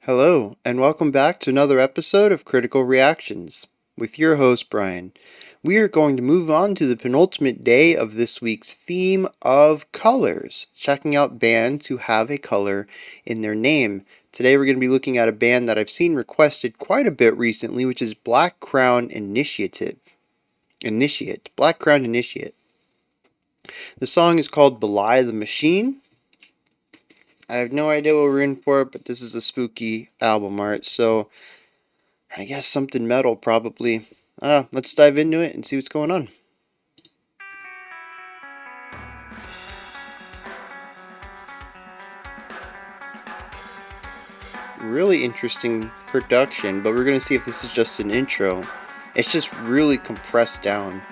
Hello, and welcome back to another episode of Critical Reactions with your host, Bryan. We are going to move on to the penultimate day of this week's theme of colors, checking out bands who have a color in their name. Today we're going to be looking at a band that I've seen requested quite a bit recently, which is Black Crown Initiate. Black Crown Initiate. The song is called Belie The Machine. I have no idea what we're in for, but this is a spooky album art, so I guess something metal, probably. Let's dive into it and see what's going on. Really interesting production, but we're going to see if this is just an intro. It's just really compressed down.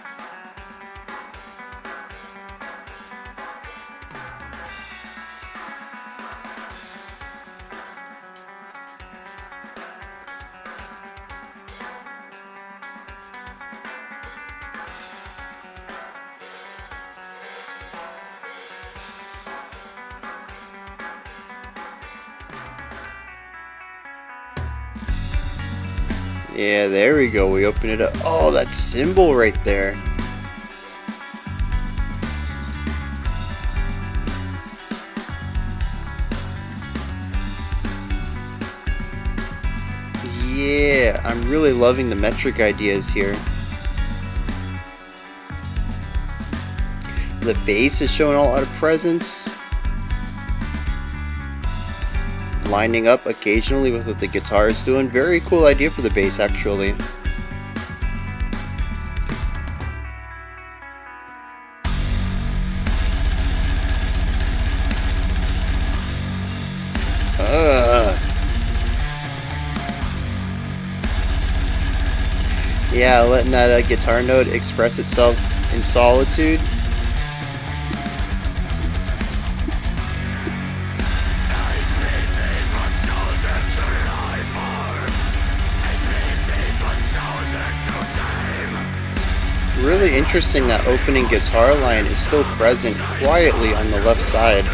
Yeah, there we go. We open it up. Oh, that symbol right there. Yeah, I'm really loving the metric ideas here. The bass is showing a lot of presence. Lining up occasionally with what the guitar is doing. Very cool idea for the bass, actually. Yeah, letting that guitar note express itself in solitude. Really interesting that opening guitar line is still present quietly on the left side.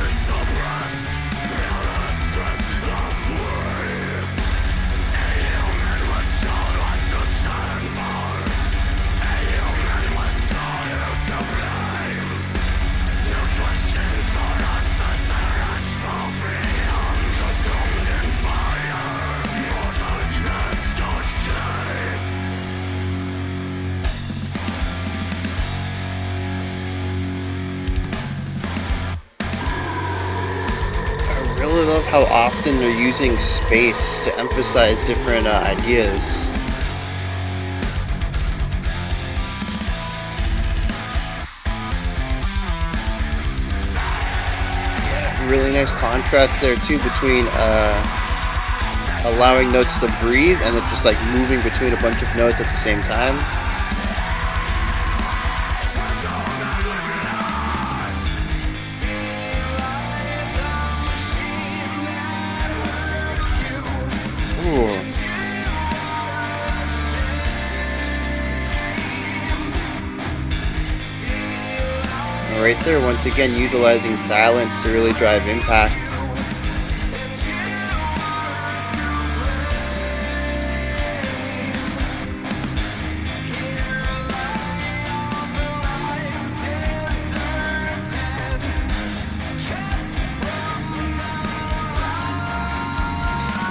I really love how often they're using space to emphasize different ideas. Yeah, really nice contrast there too between allowing notes to breathe and then just like moving between a bunch of notes at the same time. Ooh. Right there, once again, utilizing silence to really drive impact.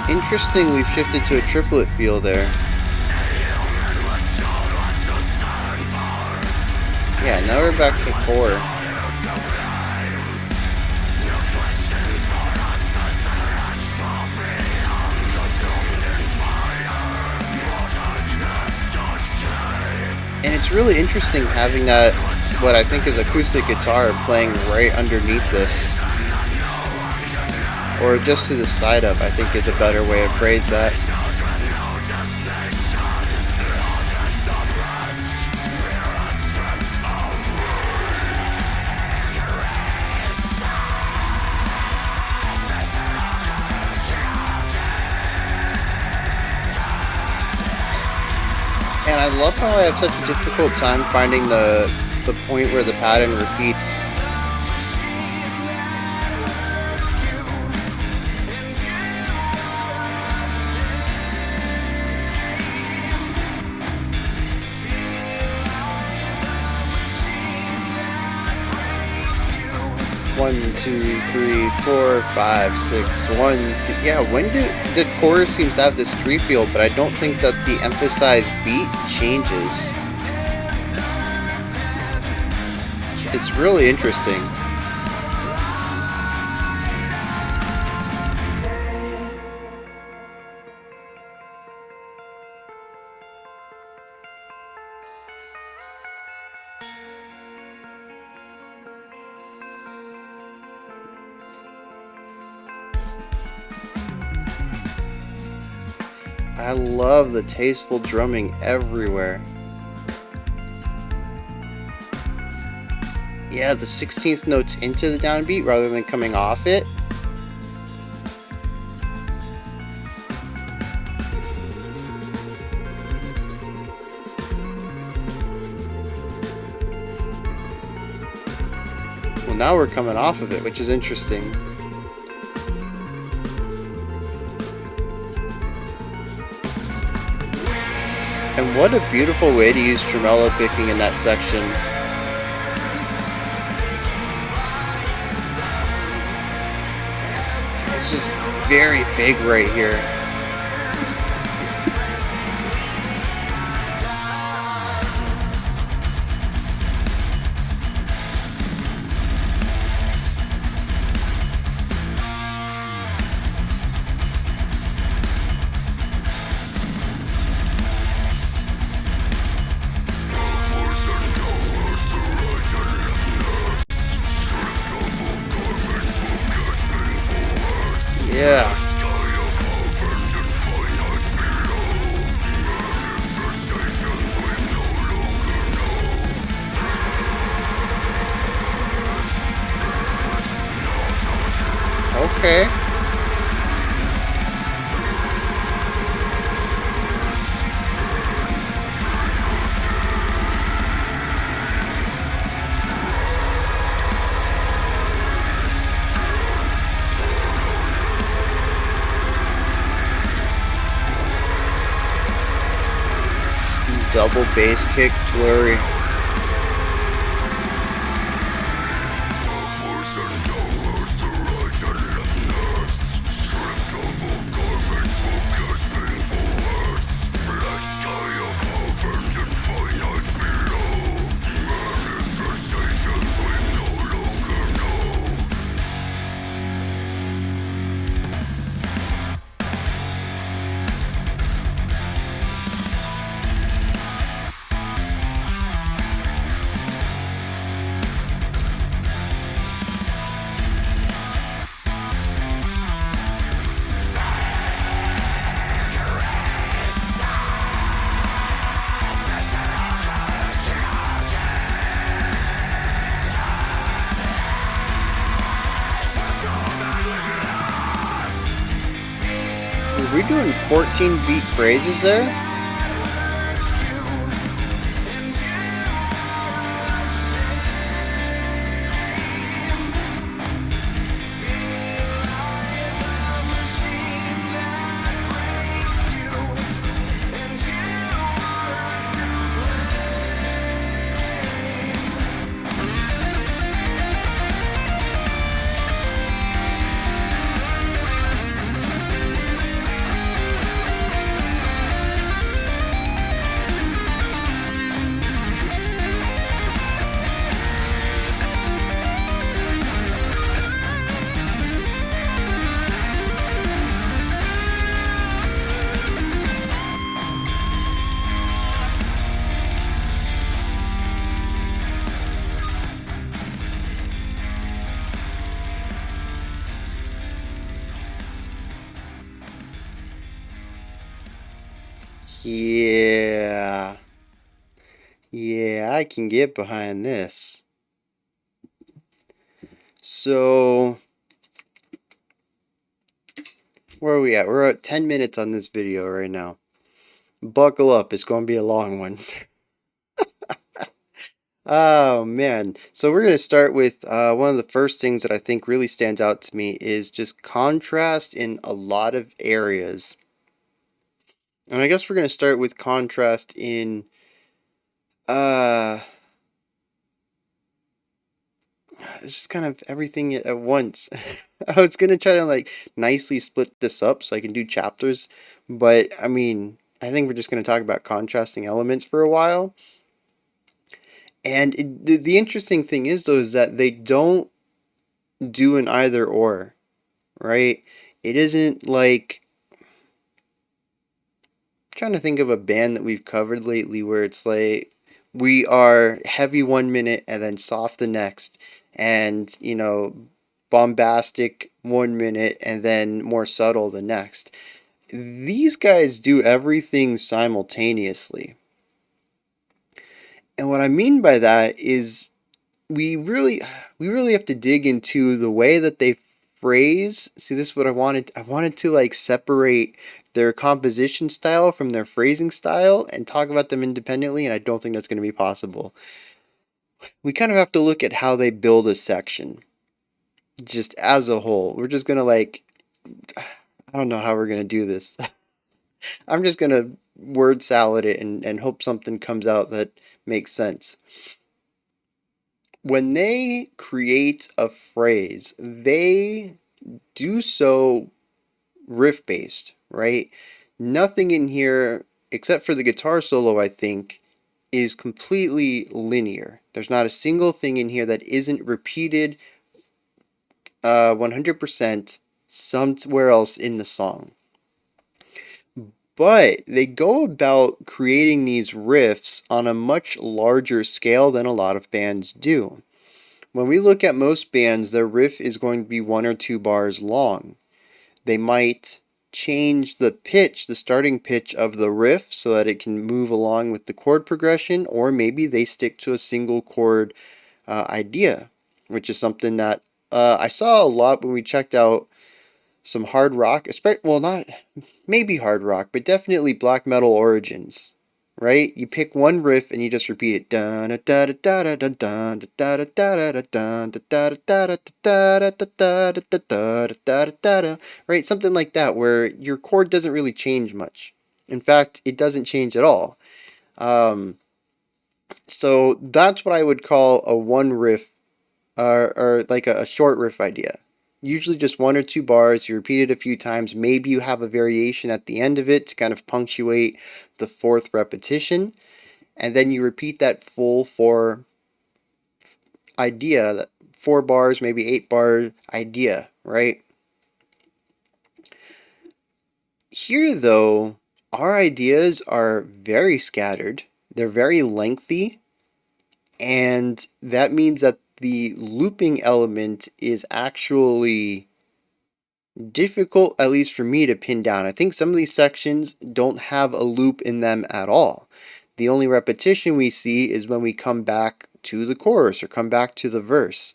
Interesting, we've shifted to a triplet feel there. Yeah, now we're back to 4. And it's really interesting having that, what I think is acoustic guitar, playing right underneath this. Or just to the side of, I think is a better way to phrase that. And I love how I have such a difficult time finding the point where the pattern repeats. 2, 3, 4, 5, 6. 1, 2. Yeah, when do the chorus seems to have this 3 feel, but I don't think that the emphasized beat changes. It's really interesting. I love the tasteful drumming everywhere. Yeah, the 16th note's into the downbeat rather than coming off it. Well, now we're coming off of it, which is interesting. And what a beautiful way to use tremolo picking in that section. It's just very big right here. Yeah. Okay. Double bass kick flurry. Are we doing 14 beat phrases there? Yeah. Yeah, I can get behind this. So, where are we at? We're at 10 minutes on this video right now. Buckle up, it's going to be a long one. Oh man. So we're going to start with one of the first things that I think really stands out to me is just contrast in a lot of areas. And I guess we're going to start with contrast in it's just kind of everything at once. I was gonna try to like nicely split this up so I can do chapters, but I mean, I think we're just gonna talk about contrasting elements for a while. And the interesting thing is though is that they don't do an either or, right? It isn't like I'm trying to think of a band that we've covered lately where it's like we are heavy 1 minute and then soft the next, and bombastic 1 minute and then more subtle the next. These guys do everything simultaneously. And what I mean by that is we really we really have to dig into the way that they phrase. See, this is what I wanted to like separate their composition style from their phrasing style and talk about them independently, and I don't think that's going to be possible. We kind of have to look at how they build a section just as a whole. We're just going to like I don't know how we're going to do this. I'm just going to word salad it and hope something comes out that makes sense. When they create a phrase, they do so riff based, right? Nothing in here, except for the guitar solo, I think, is completely linear. There's not a single thing in here that isn't repeated 100% somewhere else in the song. But they go about creating these riffs on a much larger scale than a lot of bands do. When we look at most bands, their riff is going to be 1 or 2 bars long. They might change the pitch, the starting pitch of the riff so that it can move along with the chord progression, or maybe they stick to a single chord idea, which is something that I saw a lot when we checked out some hard rock, well, not maybe hard rock, but definitely black metal origins. Right? You pick one riff and you just repeat it. Dun da da da da da dun da da da da dun da da da da da da da da da da da da. Right? Something like that, where your chord doesn't really change much. In fact, it doesn't change at all. Um, so that's what I would call a one riff, or like a short riff idea. Usually just 1 or 2 bars, you repeat it a few times. Maybe you have a variation at the end of it to kind of punctuate the fourth repetition. And then you repeat that full four idea, that 4 bars, maybe 8 bar idea, right? Here, though, our ideas are very scattered, they're very lengthy, and that means that the looping element is actually difficult, at least for me, to pin down. I think some of these sections don't have a loop in them at all. The only repetition we see is when we come back to the chorus or come back to the verse.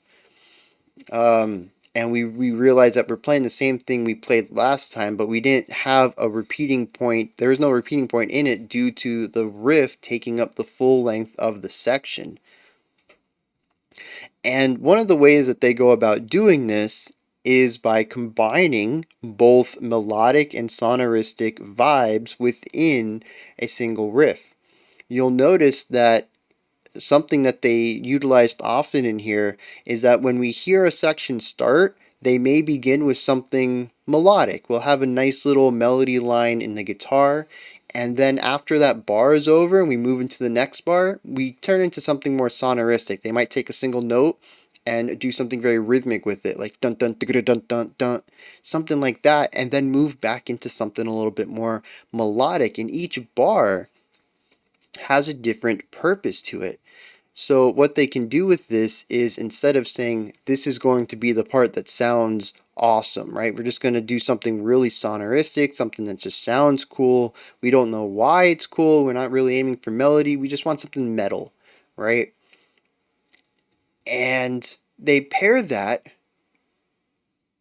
And we realize that we're playing the same thing we played last time, but we didn't have a repeating point. There was no repeating point in it due to the riff taking up the full length of the section. And one of the ways that they go about doing this is by combining both melodic and sonoristic vibes within a single riff. You'll notice that something that they utilized often in here is that when we hear a section start, they may begin with something melodic. We'll have a nice little melody line in the guitar, and then after that bar is over and we move into the next bar, we turn into something more sonoristic. They might take a single note and do something very rhythmic with it, like dun dun dun dun dun dun, something like that, and then move back into something a little bit more melodic. And each bar has a different purpose to it. So what they can do with this is, instead of saying this is going to be the part that sounds awesome, right? We're just going to do something really sonoristic, something that just sounds cool. We don't know why it's cool. We're not really aiming for melody. We just want something metal, right? And they pair that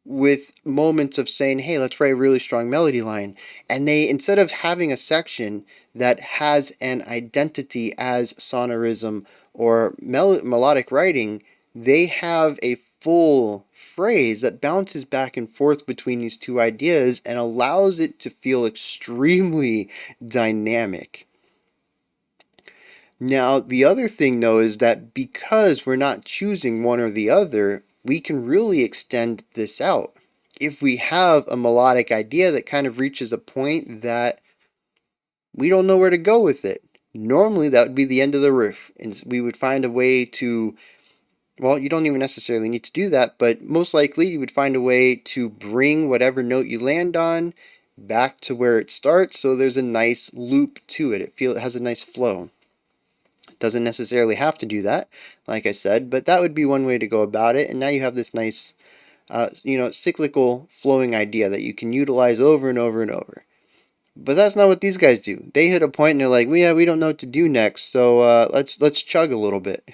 with moments of saying, hey, let's write a really strong melody line. And they, instead of having a section that has an identity as sonorism or melodic writing, they have a full phrase that bounces back and forth between these two ideas and allows it to feel extremely dynamic. Now, the other thing though is that because we're not choosing one or the other, we can really extend this out. If we have a melodic idea that kind of reaches a point that we don't know where to go with it, normally that would be the end of the riff, and we would find a way to, well, you don't even necessarily need to do that, but most likely you would find a way to bring whatever note you land on back to where it starts, so there's a nice loop to it. It has a nice flow. Doesn't necessarily have to do that, like I said, but that would be one way to go about it. And now you have this nice, cyclical flowing idea that you can utilize over and over and over. But that's not what these guys do. They hit a point and they're like, we don't know what to do next, so let's chug a little bit.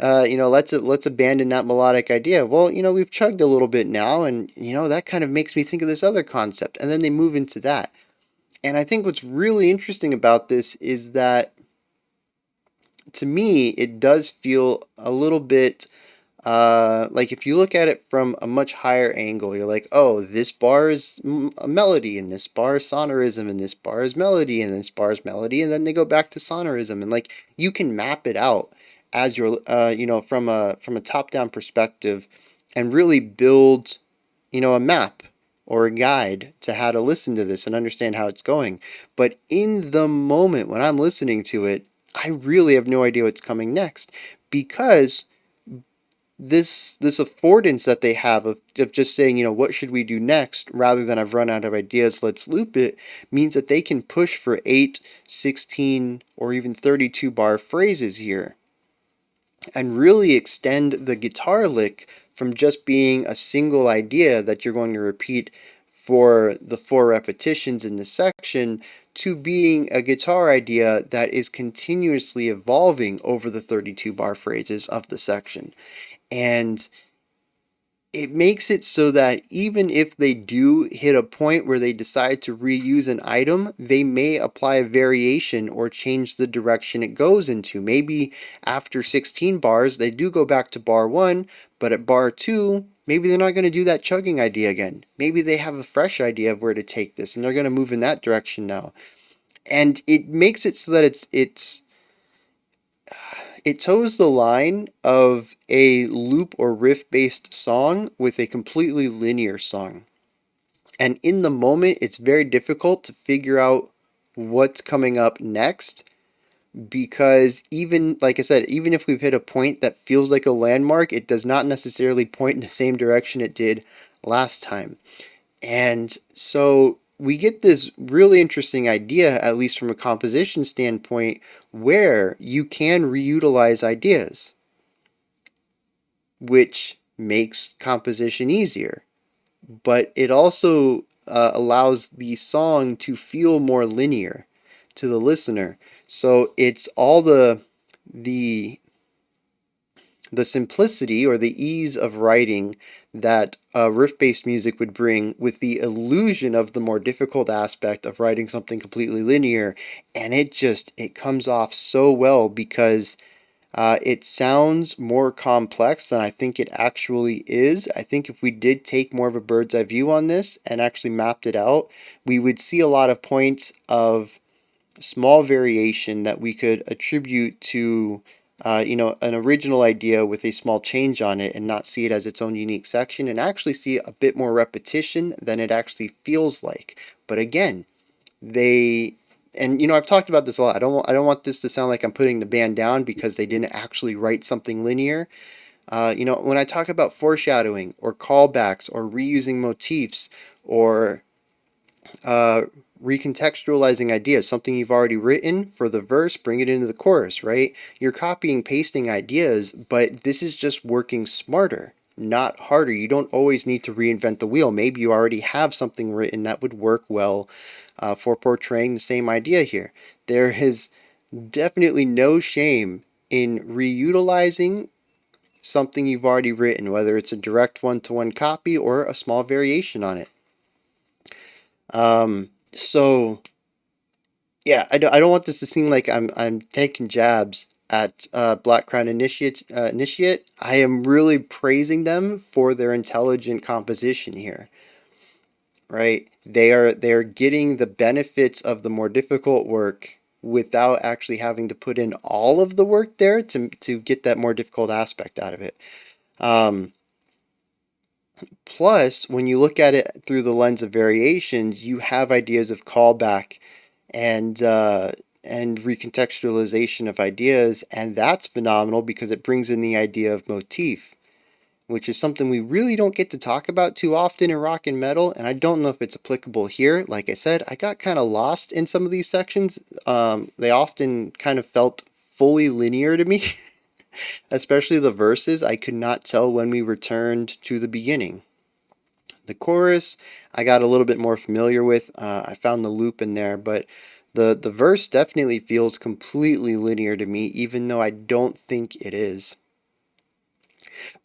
Let's abandon that melodic idea. Well, we've chugged a little bit now, and that kind of makes me think of this other concept, and then they move into that. And I think what's really interesting about this is that to me, it does feel a little bit like if you look at it from a much higher angle, you're like, oh, this bar is a melody, and this bar is sonorism, and this bar is melody, and this bar is melody, and then they go back to sonorism, and like you can map it out as you're, from a top-down perspective, and really build, a map or a guide to how to listen to this and understand how it's going. But in the moment when I'm listening to it, I really have no idea what's coming next because this affordance that they have of just saying, what should we do next rather than I've run out of ideas, let's loop it, means that they can push for 8, 16, or even 32 bar phrases here and really extend the guitar lick from just being a single idea that you're going to repeat for the 4 repetitions in the section to being a guitar idea that is continuously evolving over the 32 bar phrases of the section. And it makes it so that even if they do hit a point where they decide to reuse an item, they may apply a variation or change the direction it goes into. Maybe after 16 bars, they do go back to bar 1, but at bar 2, maybe they're not going to do that chugging idea again. Maybe they have a fresh idea of where to take this, and they're going to move in that direction now. And it makes it so that it toes the line of a loop or riff based song with a completely linear song. And in the moment, it's very difficult to figure out what's coming up next because even, like I said, even if we've hit a point that feels like a landmark, it does not necessarily point in the same direction it did last time. And so we get this really interesting idea, at least from a composition standpoint, where you can reutilize ideas, which makes composition easier. But it also allows the song to feel more linear to the listener. So it's all the the simplicity or the ease of writing that riff-based music would bring with the illusion of the more difficult aspect of writing something completely linear, and it comes off so well because it sounds more complex than I think it actually is. I think if we did take more of a bird's eye view on this and actually mapped it out, we would see a lot of points of small variation that we could attribute to an original idea with a small change on it and not see it as its own unique section and actually see a bit more repetition than it actually feels like. But again, they and I've talked about this a lot. I don't want this to sound like I'm putting the band down because they didn't actually write something linear. When I talk about foreshadowing or callbacks or reusing motifs or uh, recontextualizing ideas, something you've already written for the verse, bring it into the chorus, right? You're copying, pasting ideas, but this is just working smarter, not harder. You don't always need to reinvent the wheel. Maybe you already have something written that would work well for portraying the same idea here. There is definitely no shame in reutilizing something you've already written, whether it's a direct one-to-one copy or a small variation on it. So yeah, I don't want this to seem like I'm taking jabs at Black Crown Initiate. I am really praising them for their intelligent composition here. Right? They are getting the benefits of the more difficult work without actually having to put in all of the work there to get that more difficult aspect out of it. Um, Plus, when you look at it through the lens of variations, you have ideas of callback and and recontextualization of ideas, and that's phenomenal because it brings in the idea of motif, which is something we really don't get to talk about too often in rock and metal, and I don't know if it's applicable here. Like I said, I got kind of lost in some of these sections. They often kind of felt fully linear to me, especially the verses. I could not tell when we returned to the beginning. The chorus, I got a little bit more familiar with. I found the loop in there, but the verse definitely feels completely linear to me, even though I don't think it is.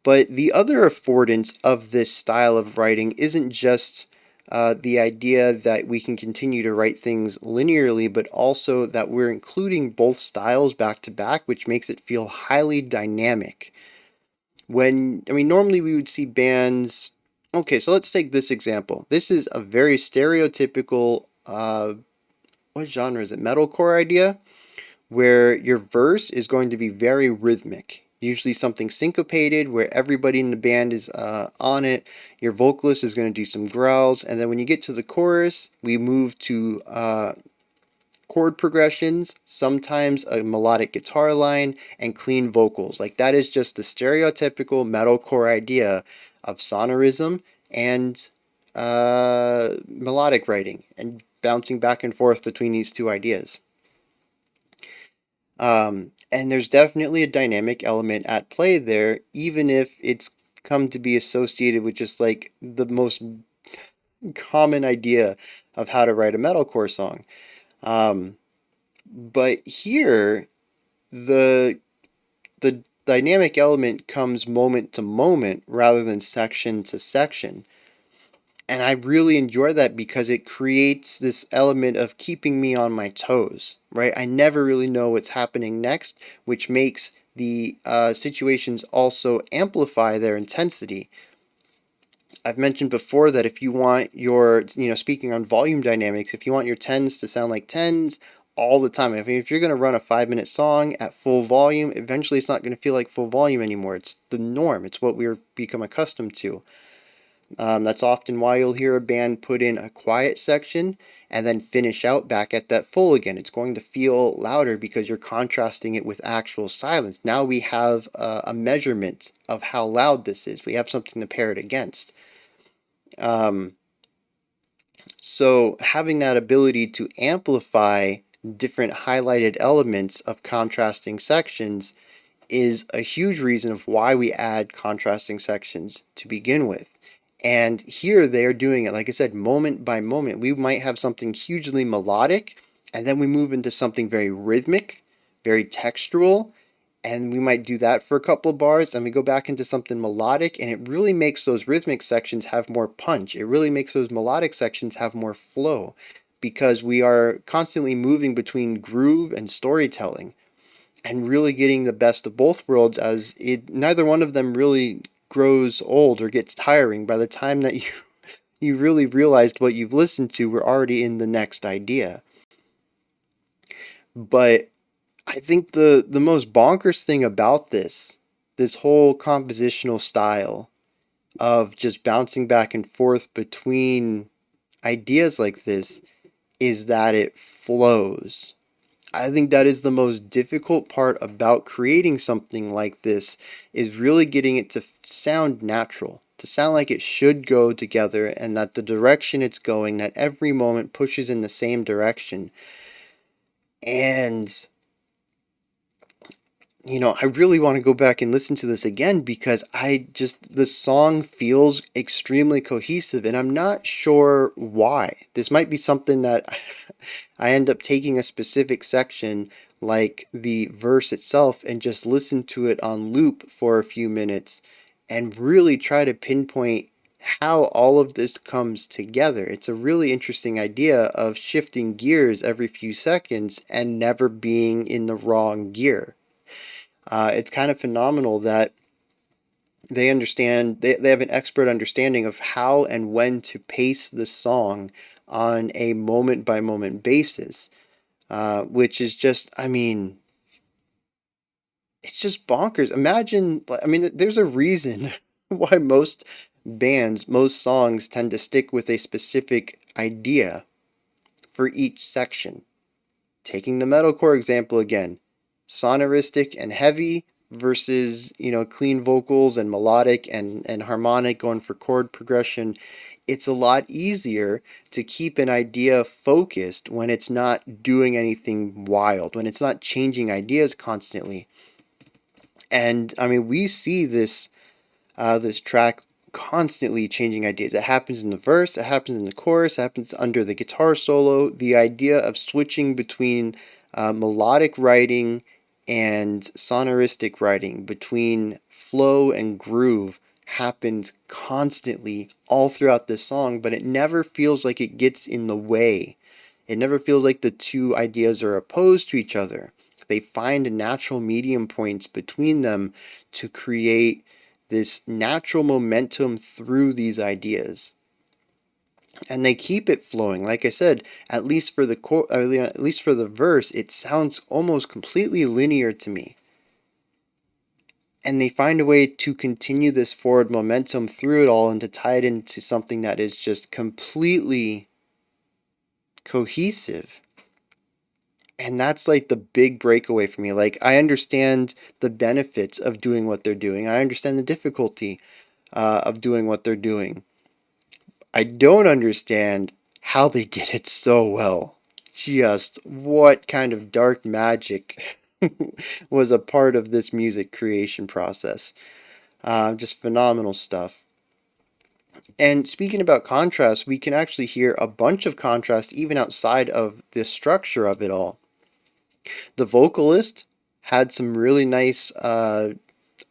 But the other affordance of this style of writing isn't just the idea that we can continue to write things linearly, but also that we're including both styles back to back, which makes it feel highly dynamic. Normally we would see bands. Okay, so let's take this example. This is a very stereotypical, what genre is it? Metalcore idea, where your verse is going to be very rhythmic. Usually something syncopated where everybody in the band is on it. Your vocalist is going to do some growls, and then when you get to the chorus, we move to chord progressions, sometimes a melodic guitar line, and clean vocals. Like that is just the stereotypical metalcore idea of sonorism and melodic writing and bouncing back and forth between these two ideas. And there's definitely a dynamic element at play there, even if it's come to be associated with just like the most common idea of how to write a metalcore song. Um, but here, the the dynamic element comes moment to moment rather than section to section. And I really enjoy that because it creates this element of keeping me on my toes, right? I never really know what's happening next, which makes the situations also amplify their intensity. I've mentioned before that if you want your, speaking on volume dynamics, if you want your tens to sound like tens all the time, if you're going to run a 5-minute song at full volume, eventually it's not going to feel like full volume anymore. It's the norm, it's what we're become accustomed to. That's often why you'll hear a band put in a quiet section and then finish out back at that full again. It's going to feel louder because you're contrasting it with actual silence. Now we have a measurement of how loud this is. We have something to pair it against. Um, so having that ability to amplify different highlighted elements of contrasting sections is a huge reason of why we add contrasting sections to begin with. And here they are doing it, like I said, moment by moment. We might have something hugely melodic, and then we move into something very rhythmic, very textural, and we might do that for a couple of bars, and we go back into something melodic, and it really makes those rhythmic sections have more punch. It really makes those melodic sections have more flow, because we are constantly moving between groove and storytelling and really getting the best of both worlds, as it neither one of them really grows old or gets tiring. By the time that you really realized what you've listened to, we're already in the next idea. But I think the most bonkers thing about this whole compositional style of just bouncing back and forth between ideas like this is that it flows. I think that is the most difficult part about creating something like this, is really getting it to sound natural, to sound like it should go together, and that the direction it's going, that every moment pushes in the same direction. And I really want to go back and listen to this again because the song feels extremely cohesive, and I'm not sure why. This might be something that I end up taking a specific section, like the verse itself, and just listen to it on loop for a few minutes and really try to pinpoint how all of this comes together. It's a really interesting idea of shifting gears every few seconds and never being in the wrong gear. It's kind of phenomenal that they have an expert understanding of how and when to pace the song on a moment by moment basis. which is just, I mean, it's just bonkers. Imagine, I mean, there's a reason why most bands, most songs tend to stick with a specific idea for each section. Taking the metalcore example again, sonoristic and heavy versus, clean vocals and melodic and harmonic going for chord progression. It's a lot easier to keep an idea focused when it's not doing anything wild, when it's not changing ideas constantly. And I mean, we see this track constantly changing ideas. It happens in the verse, it happens in the chorus, it happens under the guitar solo. The idea of switching between melodic writing and sonoristic writing, between flow and groove, happens constantly all throughout this song, but it never feels like it gets in the way. It never feels like the two ideas are opposed to each other. They find natural medium points between them to create this natural momentum through these ideas. And they keep it flowing. Like I said, at least for the verse, it sounds almost completely linear to me. And they find a way to continue this forward momentum through it all and to tie it into something that is just completely cohesive. And that's like the big breakaway for me. Like, I understand the benefits of doing what they're doing. I understand the difficulty of doing what they're doing. I don't understand how they did it so well. Just what kind of dark magic was a part of this music creation process. Just phenomenal stuff. And speaking about contrast, we can actually hear a bunch of contrast even outside of the structure of it all. The vocalist had some really nice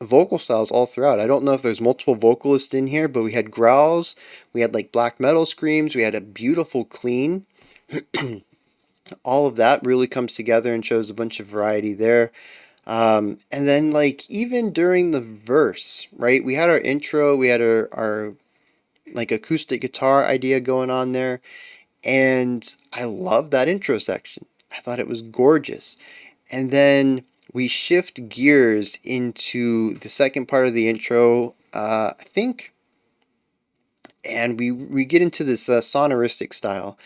vocal styles all throughout. I don't know if there's multiple vocalists in here, but we had growls, we had like black metal screams, we had a beautiful clean. All of that really comes together and shows a bunch of variety there. And then, like, even during the verse, right? We had our intro, we had our like acoustic guitar idea going on there, and I love that intro section. I thought it was gorgeous. And then we shift gears into the second part of the intro, I think, and we get into this sonoristic style.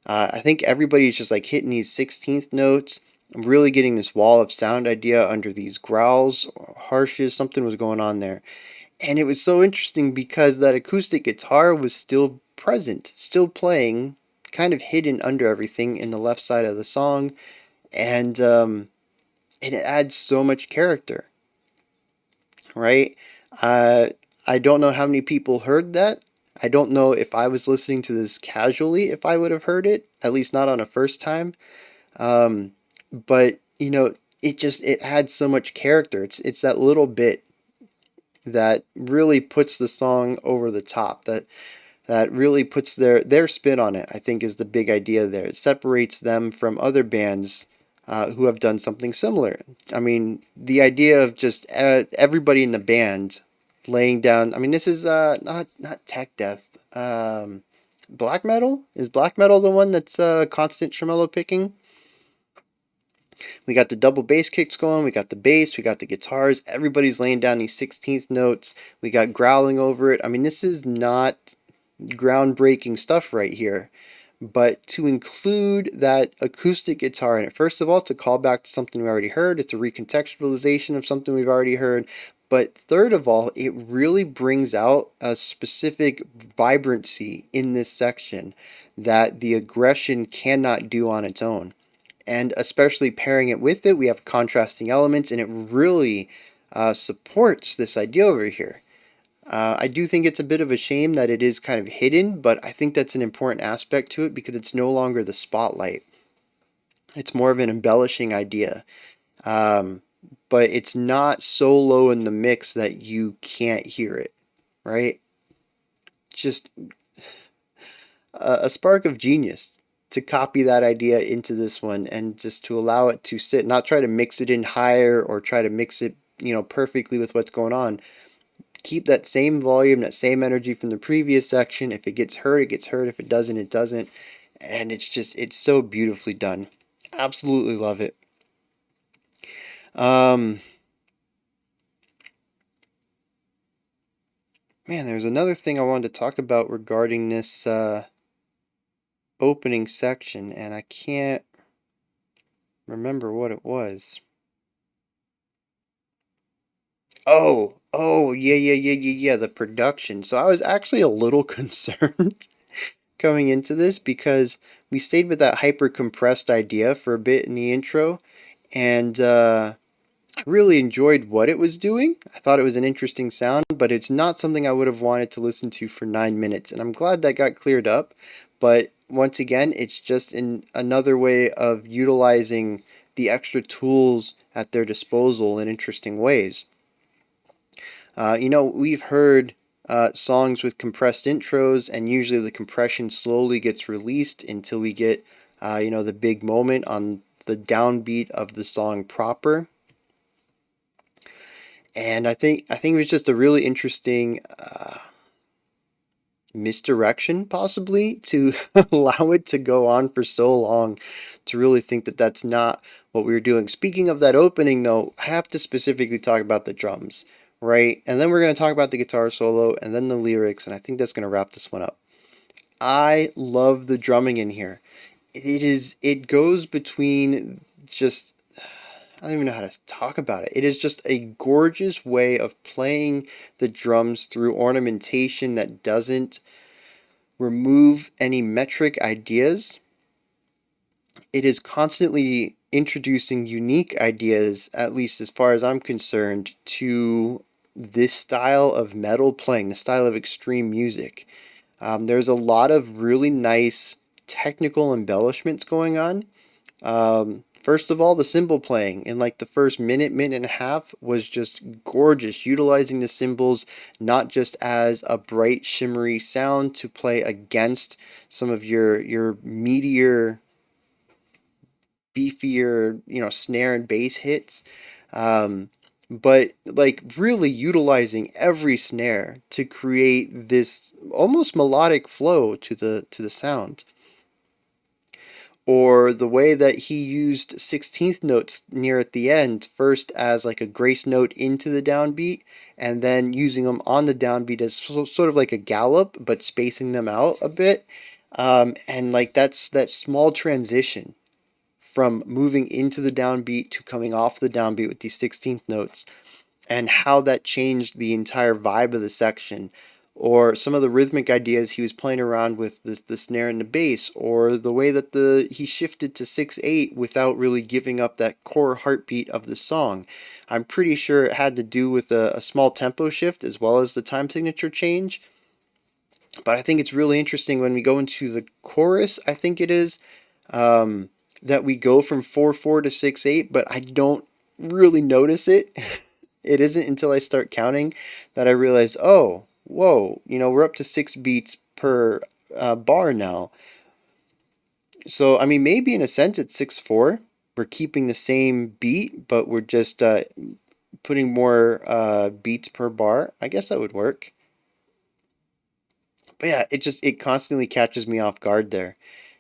I think everybody's just like hitting these 16th notes. I'm really getting this wall of sound idea under these growls or harshes. Something was going on there. And it was so interesting because that acoustic guitar was still present, still playing, kind of hidden under everything in the left side of the song. And it adds so much character, right? Uh, I don't know how many people heard that. I don't know if I was listening to this casually, if I would have heard it, at least not on a first time. Um, but it adds so much character. It's that little bit that really puts the song over the top. That really puts their spin on it, I think, is the big idea there. It separates them from other bands who have done something similar. I mean, the idea of just everybody in the band laying down. I mean, this is not tech death. Black metal? Is black metal the one that's constant tremolo picking? We got the double bass kicks going, we got the bass, we got the guitars, everybody's laying down these 16th notes, we got growling over it. I mean, this is not groundbreaking stuff right here. But to include that acoustic guitar in it, first of all, to call back to something we already heard, it's a recontextualization of something we've already heard. But third of all, it really brings out a specific vibrancy in this section that the aggression cannot do on its own. And especially pairing it with it, we have contrasting elements, and it really supports this idea over here. I do think it's a bit of a shame that it is kind of hidden, but I think that's an important aspect to it because it's no longer the spotlight. It's more of an embellishing idea. Um, but it's not so low in the mix that you can't hear it, right? Just a spark of genius to copy that idea into this one and just to allow it to sit, not try to mix it in higher or try to mix it, perfectly with what's going on. Keep that same volume, that same energy from the previous section. If it gets heard, it gets heard. If it doesn't, it doesn't. And it's so beautifully done. Absolutely love it. Um, Man, there's another thing I wanted to talk about regarding this opening section, and I can't remember what it was. Yeah, the production. So I was actually a little concerned coming into this because we stayed with that hyper compressed idea for a bit in the intro, and I really enjoyed what it was doing. I thought it was an interesting sound, but it's not something I would have wanted to listen to for 9 minutes. And I'm glad that got cleared up. But once again, it's just another way of utilizing the extra tools at their disposal in interesting ways. We've heard songs with compressed intros, and usually the compression slowly gets released until we get, the big moment on the downbeat of the song proper. And I think it was just a really interesting misdirection, possibly, to allow it to go on for so long. To really think that that's not what we were doing. Speaking of that opening, though, I have to specifically talk about the drums, right? And then we're going to talk about the guitar solo and then the lyrics, and I think that's going to wrap this one up. I love the drumming in here. It goes between just I don't even know how to talk about it. It is just a gorgeous way of playing the drums through ornamentation that doesn't remove any metric ideas. It is constantly introducing unique ideas, at least as far as I'm concerned, to this style of metal playing, the style of extreme music. There's a lot of really nice technical embellishments going on. First of all, the cymbal playing in like the first minute and a half was just gorgeous, utilizing the cymbals not just as a bright, shimmery sound to play against some of your meatier, beefier, snare and bass hits. But like really utilizing every snare to create this almost melodic flow to the sound, or the way that he used 16th notes near at the end, first as like a grace note into the downbeat, and then using them on the downbeat as sort of like a gallop, but spacing them out a bit. And like that's that small transition from moving into the downbeat to coming off the downbeat with these 16th notes, and how that changed the entire vibe of the section, or some of the rhythmic ideas he was playing around with the snare and the bass, or the way that he shifted to 6/8 without really giving up that core heartbeat of the song. I'm pretty sure it had to do with a small tempo shift as well as the time signature change. But I think it's really interesting when we go into the chorus, I think it is, that we go from 4/4 to 6/8, but I don't really notice it. It isn't until I start counting that I realize, oh, whoa, we're up to 6 beats per bar now. So, I mean, maybe in a sense it's 6/4. We're keeping the same beat, but we're just putting more beats per bar. I guess that would work. But yeah, it constantly catches me off guard there.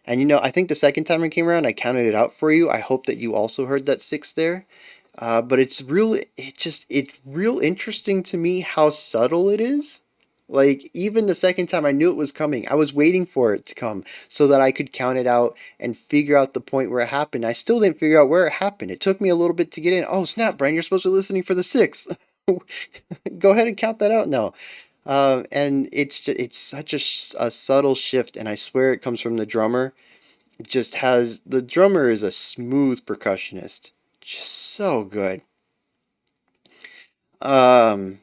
And I think the second time it came around, I counted it out for you. I hope that you also heard that six there. But it's real interesting to me how subtle it is. Like even the second time I knew it was coming, I was waiting for it to come so that I could count it out and figure out the point where it happened. I still didn't figure out where it happened. It took me a little bit to get in. Oh snap, Brian, you're supposed to be listening for the sixth. Go ahead and count that out now. And it's such a subtle shift, and I swear it comes from the drummer. The drummer is a smooth percussionist, just so good. Um,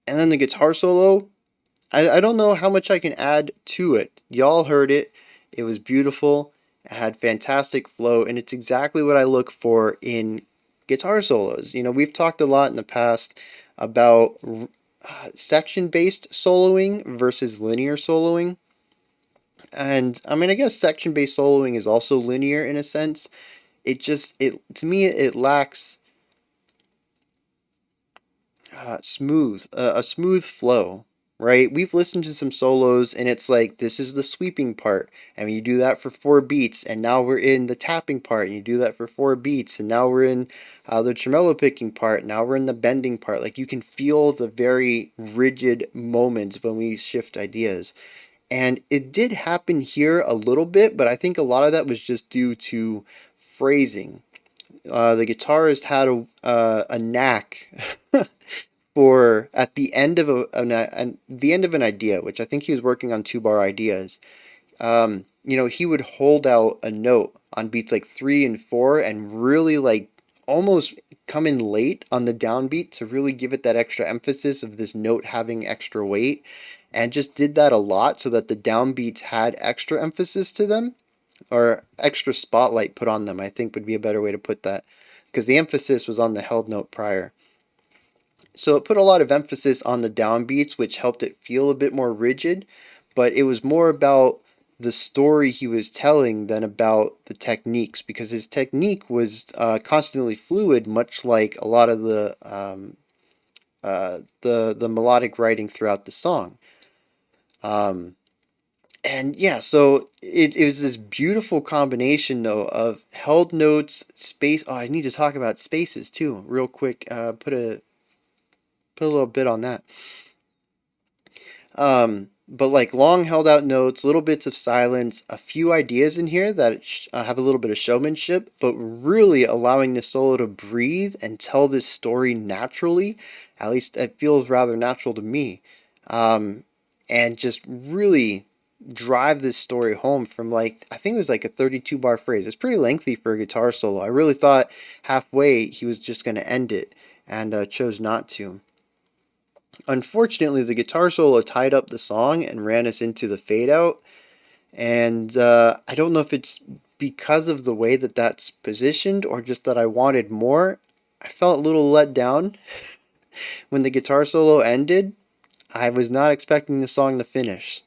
and then the guitar solo, I don't know how much I can add to it. Y'all heard it. It was beautiful. It had fantastic flow, and it's exactly what I look for in guitar solos. We've talked a lot in the past about section based soloing versus linear soloing. And I mean, I guess section based soloing is also linear in a sense. It to me, it lacks a smooth flow. right? We've listened to some solos and it's like this is the sweeping part, and you do that for 4 beats, and now we're in the tapping part, and you do that for 4 beats, and now we're in the tremolo picking part, now we're in the bending part. Like you can feel the very rigid moments when we shift ideas. And it did happen here a little bit, but I think a lot of that was just due to phrasing. The guitarist had a knack for at the end of the end of an idea, which I think he was working on 2 bar ideas. He would hold out a note on beats like 3 and 4 and really like almost come in late on the downbeat to really give it that extra emphasis of this note having extra weight, and just did that a lot so that the downbeats had extra emphasis to them, or extra spotlight put on them, I think would be a better way to put that, because the emphasis was on the held note prior. So it put a lot of emphasis on the downbeats, which helped it feel a bit more rigid, but it was more about the story he was telling than about the techniques, because his technique was constantly fluid, much like a lot of the melodic writing throughout the song. Um, and yeah, so it was this beautiful combination though of held notes, space. Oh, I need to talk about spaces too, real quick. Put a little bit on that. But like long held out notes, little bits of silence, a few ideas in here that have a little bit of showmanship, but really allowing the solo to breathe and tell this story naturally. At least it feels rather natural to me. Um, and just really drive this story home from, like, I think it was like a 32 bar phrase. It's pretty lengthy for a guitar solo. I really thought halfway he was just going to end it, and chose not to. Unfortunately, the guitar solo tied up the song and ran us into the fade out. And I don't know if it's because of the way that that's positioned or just that I wanted more. I felt a little let down when the guitar solo ended. I was not expecting the song to finish.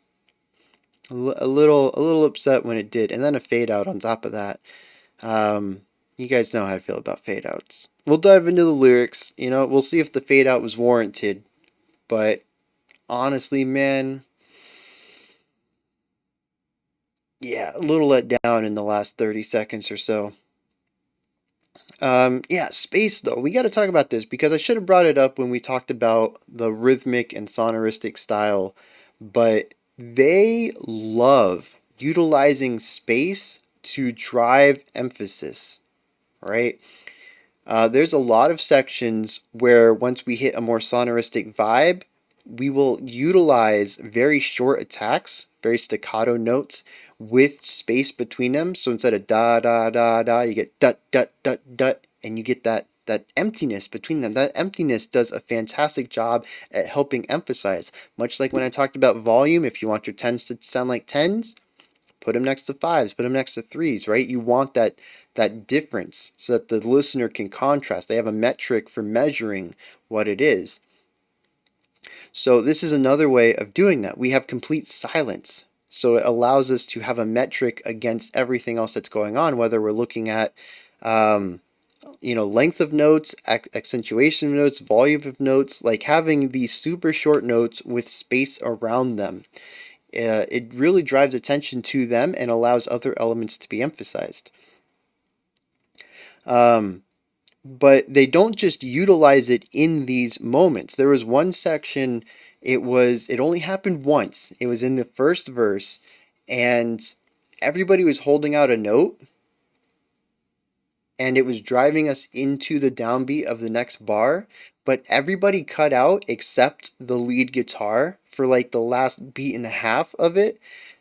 A little upset when it did, and then a fade out on top of that. You guys know how I feel about fade outs. We'll dive into the lyrics. We'll see if the fade out was warranted. But honestly, man, yeah, a little let down in the last 30 seconds or so. Yeah, space though. We got to talk about this because I should have brought it up when we talked about the rhythmic and sonoristic style, but they love utilizing space to drive emphasis, right? There's a lot of sections where once we hit a more sonoristic vibe, we will utilize very short attacks, very staccato notes with space between them. So instead of da da da da, you get dut dut dut dut, and you get that emptiness between them. That emptiness does a fantastic job at helping emphasize. Much like when I talked about volume, if you want your tens to sound like tens, put them next to fives, put them next to threes, right? You want that difference so that the listener can contrast. They have a metric for measuring what it is. So this is another way of doing that. We have complete silence. So it allows us to have a metric against everything else that's going on, whether we're looking at um, length of notes, accentuation of notes, volume of notes, like having these super short notes with space around them. It really drives attention to them and allows other elements to be emphasized. Um, but they don't just utilize it in these moments. There was one section, it only happened once. It was in the first verse, and everybody was holding out a note, and it was driving us into the downbeat of the next bar, but everybody cut out except the lead guitar for like the last beat and a half of it.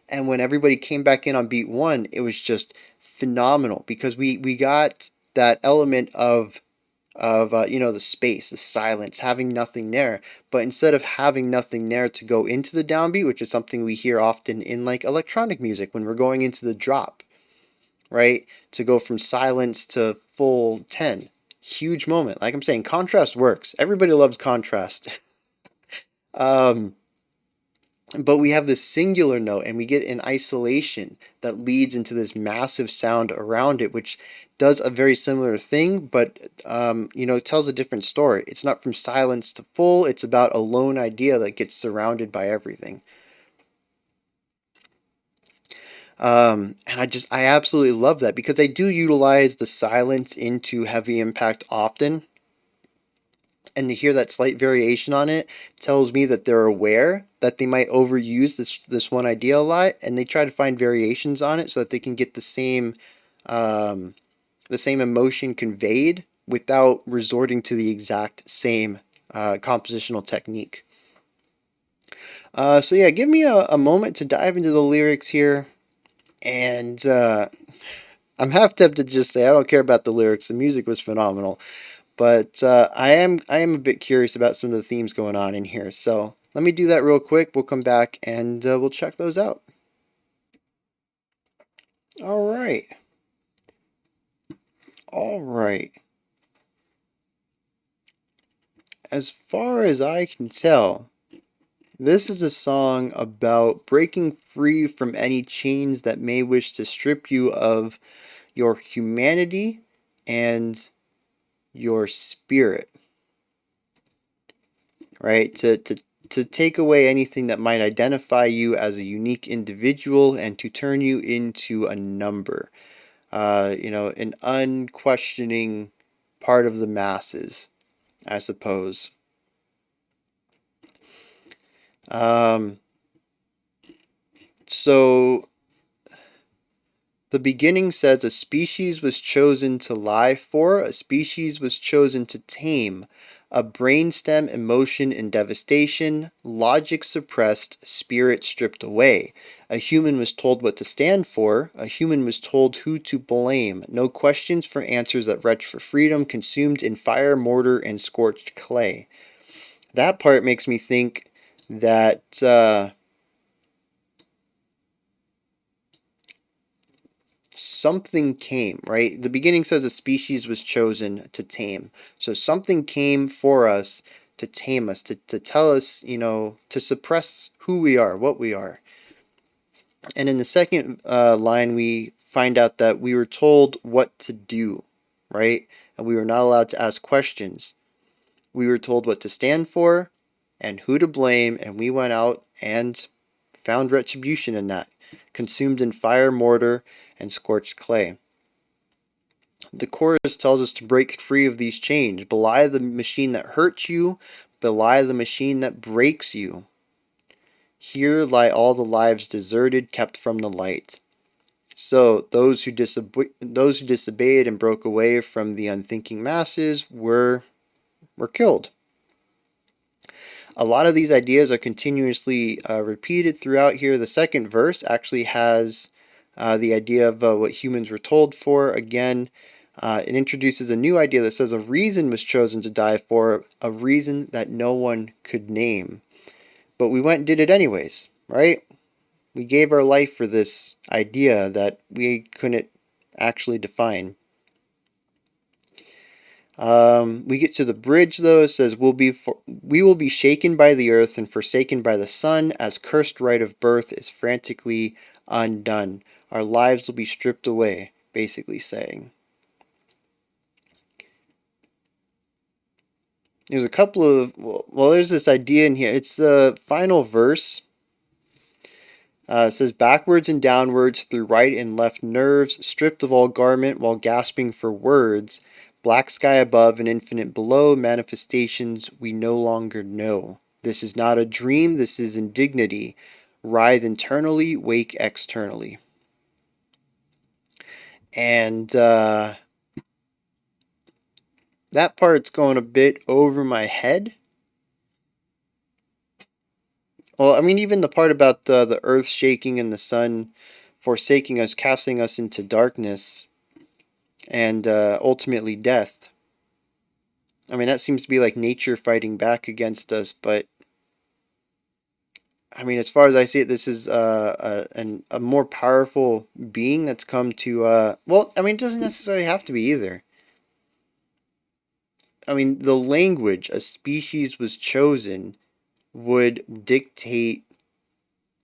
And when everybody came back in on beat one, it was just phenomenal because we got that element of the space, the silence, having nothing there. But instead of having nothing there to go into the downbeat, which is something we hear often in like electronic music when we're going into the drop, right? To go from silence to full 10. Huge moment. Like I'm saying, contrast works. Everybody loves contrast. um, but we have this singular note and we get an isolation that leads into this massive sound around it, which does a very similar thing, but it tells a different story. It's not from silence to full, it's about a lone idea that gets surrounded by everything. And I absolutely love that because they do utilize the silence into heavy impact often, and to hear that slight variation on it tells me that they're aware that they might overuse this one idea a lot, and they try to find variations on it so that they can get um, the same emotion conveyed without resorting to the exact same compositional technique. So yeah, give me a moment to dive into the lyrics here, and I'm half tempted to just say I don't care about the lyrics. The music was phenomenal. But I am a bit curious about some of the themes going on in here. So let me do that real quick. We'll come back and we'll check those out. All right. All right. As far as I can tell, this is a song about breaking free from any chains that may wish to strip you of your humanity and your spirit, right? To take away anything that might identify you as a unique individual and to turn you into a number, an unquestioning part of the masses, I suppose. Um, so the beginning says a species was chosen to lie for, a species was chosen to tame, a brainstem emotion in devastation, logic suppressed, spirit stripped away. A human was told what to stand for, a human was told who to blame. No questions for answers that retch for freedom, consumed in fire, mortar, and scorched clay. That part makes me think that something came, right? The beginning says a species was chosen to tame. So something came for us to tame us, to tell us, to suppress who we are, what we are. And in the second line, we find out that we were told what to do, right? And we were not allowed to ask questions. We were told what to stand for and who to blame, and we went out and found retribution in that, consumed in fire, mortar, and scorched clay. The chorus tells us to break free of these chains. Belie the machine that hurts you, belie the machine that breaks you. Here lie all the lives deserted, kept from the light. So those who disobeyed and broke away from the unthinking masses were killed. A lot of these ideas are continuously repeated throughout here. The second verse actually has the idea of what humans were told for. Again, it introduces a new idea that says a reason was chosen to die for, a reason that no one could name. But we went and did it anyways, right? We gave our life for this idea that we couldn't actually define. We get to the bridge though. It says, we will be shaken by the earth and forsaken by the sun, as cursed right of birth is frantically undone. Our lives will be stripped away, basically saying. There's a couple of, there's this idea in here. It's the final verse. It says, backwards and downwards through right and left nerves, stripped of all garment while gasping for words, black sky above and infinite below, manifestations we no longer know. This is not a dream, this is indignity. Writhe internally, wake externally. And that part's going a bit over my head. Well, I mean, even the part about the earth shaking and the sun forsaking us, casting us into darkness, and ultimately death. I mean, that seems to be like nature fighting back against us, but I mean, as far as I see it, this is a more powerful being that's come to, I mean, it doesn't necessarily have to be either. I mean, the language a species was chosen would dictate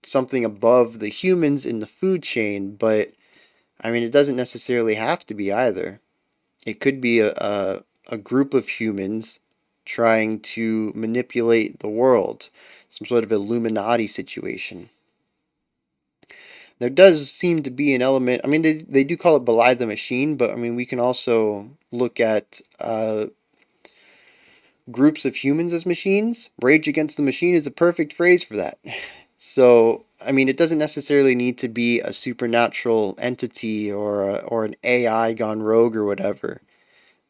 something above the humans in the food chain, but I mean, it doesn't necessarily have to be either. It could be a group of humans trying to manipulate the world, some sort of Illuminati situation. There does seem to be an element. I mean, they do call it Belie the Machine, but I mean, we can also look at groups of humans as machines. Rage Against the Machine is a perfect phrase for that. So, I mean, it doesn't necessarily need to be a supernatural entity or an AI gone rogue or whatever.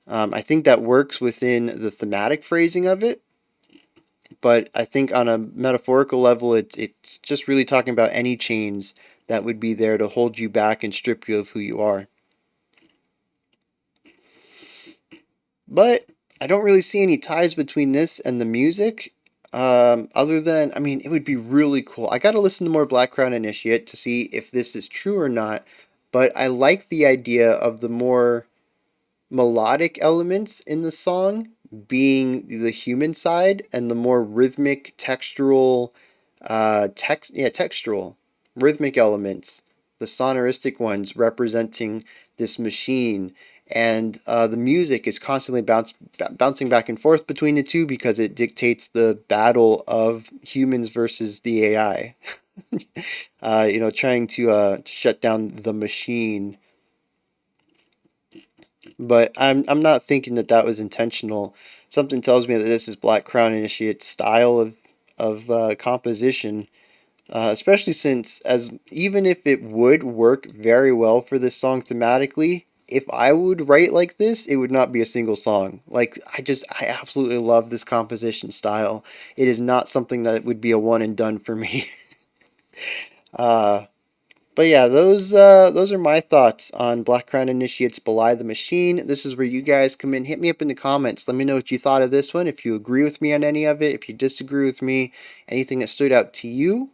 I think that works within the thematic phrasing of it, but I think on a metaphorical level, it's just really talking about any chains that would be there to hold you back and strip you of who you are. But I don't really see any ties between this and the music, other than, I mean, it would be really cool. I got to listen to more Black Crown Initiate to see if this is true or not, but I like the idea of the more melodic elements in the song being the human side and the more rhythmic textural textural rhythmic elements, the sonoristic ones representing this machine. And the music is constantly bouncing back and forth between the two because it dictates the battle of humans versus the AI. Trying to shut down the machine. But I'm not thinking that that was intentional. Something tells me that this is Black Crown Initiate's style of composition, especially since, as even if it would work very well for this song thematically, if I would write like this, it would not be a single song. Like, I absolutely love this composition style. It is not something that would be a one and done for me. uh, but yeah, those are my thoughts on Black Crown Initiate's Belie the Machine. This is where you guys come in. Hit me up in the comments. Let me know what you thought of this one. If you agree with me on any of it, if you disagree with me, anything that stood out to you,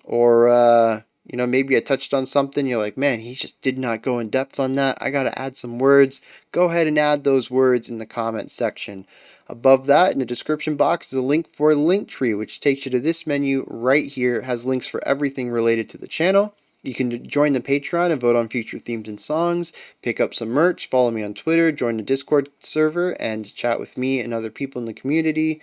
or maybe I touched on something. You're like, man, he just did not go in depth on that. I got to add some words. Go ahead and add those words in the comment section. Above that, in the description box, is a link for Linktree, which takes you to this menu right here. It has links for everything related to the channel. You can join the Patreon and vote on future themes and songs, pick up some merch, follow me on Twitter, join the Discord server, and chat with me and other people in the community.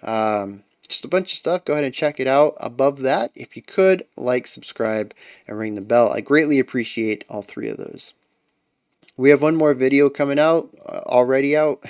Just a bunch of stuff. Go ahead and check it out. Above that, if you could, like, subscribe, and ring the bell. I greatly appreciate all three of those. We have one more video coming out, already out.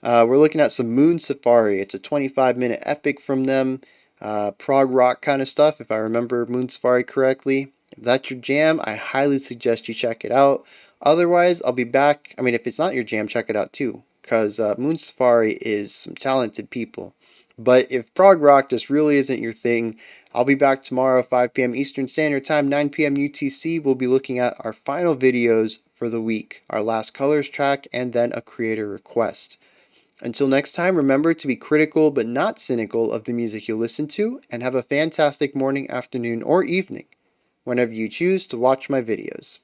We're looking at some Moon Safari. It's a 25-minute epic from them. Prog rock kind of stuff, if I remember Moon Safari correctly. If that's your jam, I highly suggest you check it out. Otherwise, I'll be back. I mean, if it's not your jam, check it out too, because Moon Safari is some talented people. But if prog rock just really isn't your thing, I'll be back tomorrow, 5 p.m. Eastern Standard Time, 9 p.m. UTC. We'll be looking at our final videos for the week, our last colors track, and then a creator request. Until next time, remember to be critical but not cynical of the music you listen to, and have a fantastic morning, afternoon, or evening whenever you choose to watch my videos.